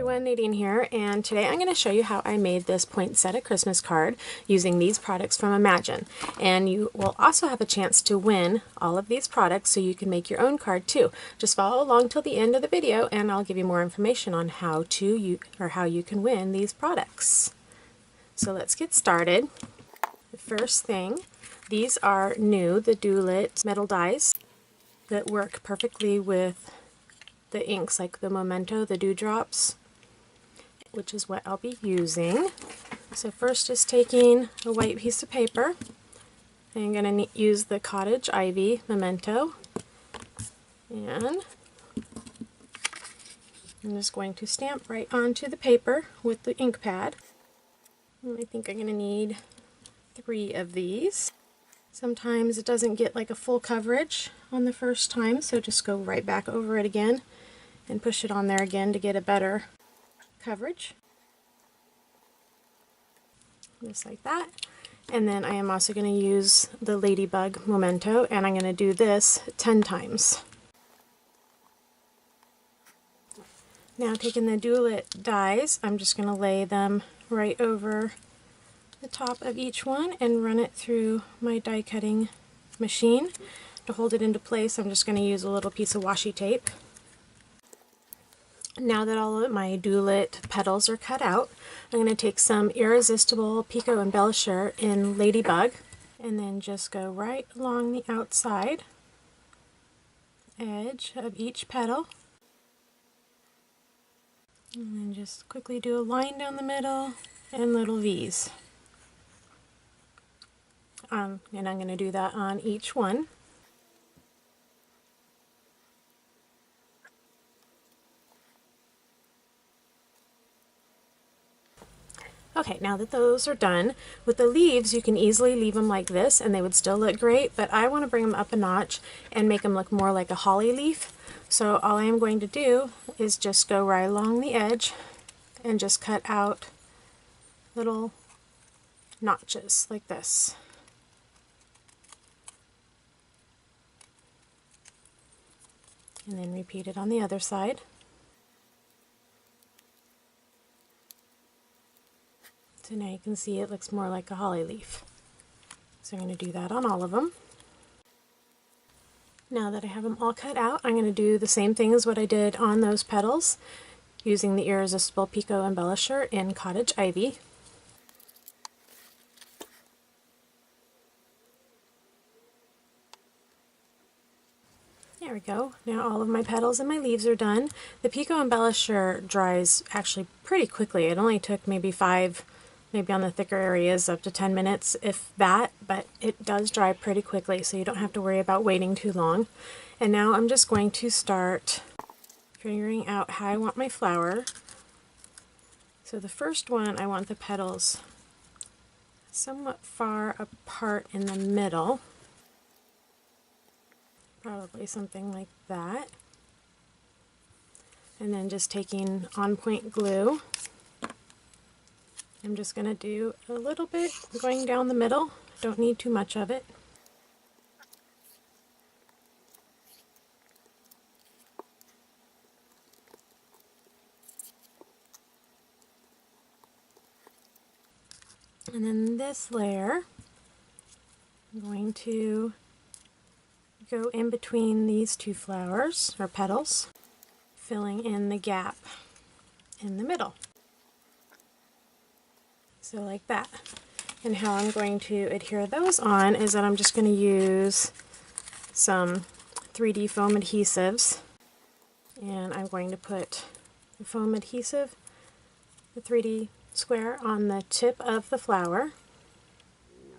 everyone, Nadine here, and today I'm going to show you how I made this poinsettia Christmas card using these products from Imagine. And you will also have a chance to win all of these products so you can make your own card too. Just follow along till the end of the video and I'll give you more information on how you can win these products. So let's get started. The first thing, these are new, the Dewlet Metal Dies that work perfectly with the inks like the Memento Dew Drops, which is what I'll be using. So first, just taking a white piece of paper, I'm going to use the Cottage Ivy Memento, and I'm just going to stamp right onto the paper with the ink pad. And I think I'm going to need 3 of these. Sometimes it doesn't get like a full coverage on the first time, so just go right back over it again and push it on there again to get a better coverage. Just like that. And then I am also going to use the Ladybug Memento, and I'm going to do this 10 times. Now taking the Dewlet dies, I'm just going to lay them right over the top of each one and run it through my die cutting machine. To hold it into place, I'm just going to use a little piece of washi tape. Now that all of my Dewlet petals are cut out, I'm going to take some irRESISTible Pico Embellisher in Ladybug and then just go right along the outside edge of each petal. And then just quickly do a line down the middle and little V's. And I'm going to do that on each one. Okay, now that those are done, with the leaves you can easily leave them like this and they would still look great, but I want to bring them up a notch and make them look more like a holly leaf. So all I am going to do is just go right along the edge and just cut out little notches like this. And then repeat it on the other side. So now you can see it looks more like a holly leaf. So I'm going to do that on all of them. Now that I have them all cut out, I'm going to do the same thing as what I did on those petals using the irRESISTible Pico Embellisher in Cottage Ivy. There we go. Now all of my petals and my leaves are done. The Pico Embellisher dries actually pretty quickly. It only took maybe maybe on the thicker areas up to 10 minutes, if that, but it does dry pretty quickly, so you don't have to worry about waiting too long. And now I'm just going to start figuring out how I want my flower. So the first one, I want the petals somewhat far apart in the middle. Probably something like that. And then just taking on point glue, I'm just going to do a little bit going down the middle. Don't need too much of it. And then this layer, I'm going to go in between these 2 flowers or petals, filling in the gap in the middle. So like that. And how I'm going to adhere those on is that I'm just going to use some 3D foam adhesives, and I'm going to put the foam adhesive, the 3D square, on the tip of the flower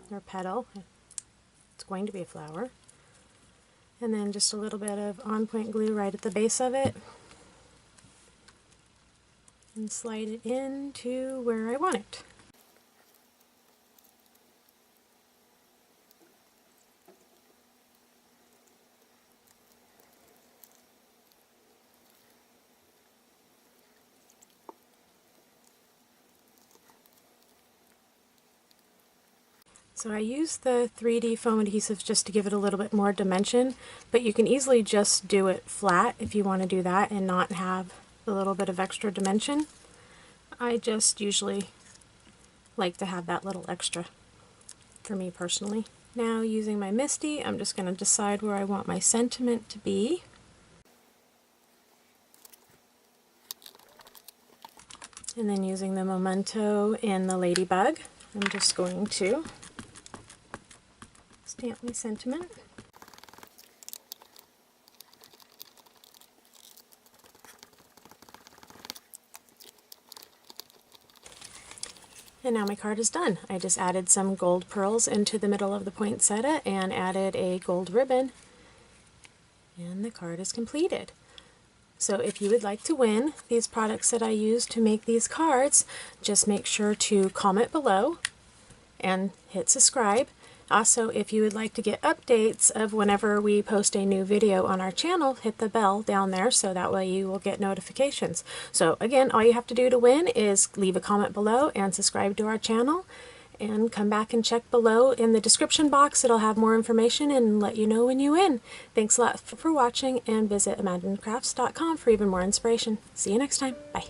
or petal. It's going to be a flower. And then just a little bit of on point glue right at the base of it and slide it into where I want it. So I use the 3D foam adhesives just to give it a little bit more dimension, but you can easily just do it flat if you want to do that and not have a little bit of extra dimension. I just usually like to have that little extra for me personally. Now using my MISTI, I'm just going to decide where I want my sentiment to be. And then using the Memento and the ladybug, I'm just going to stamp my sentiment. And now my card is done. I just added some gold pearls into the middle of the poinsettia and added a gold ribbon, and the card is completed. So if you would like to win these products that I use to make these cards, just make sure to comment below and hit subscribe. Also, if you would like to get updates of whenever we post a new video on our channel, hit the bell down there so that way you will get notifications. So again, all you have to do to win is leave a comment below and subscribe to our channel, and come back and check below in the description box. It'll have more information and let you know when you win. Thanks a lot for watching, and visit imaginedcrafts.com for even more inspiration. See you next time. Bye.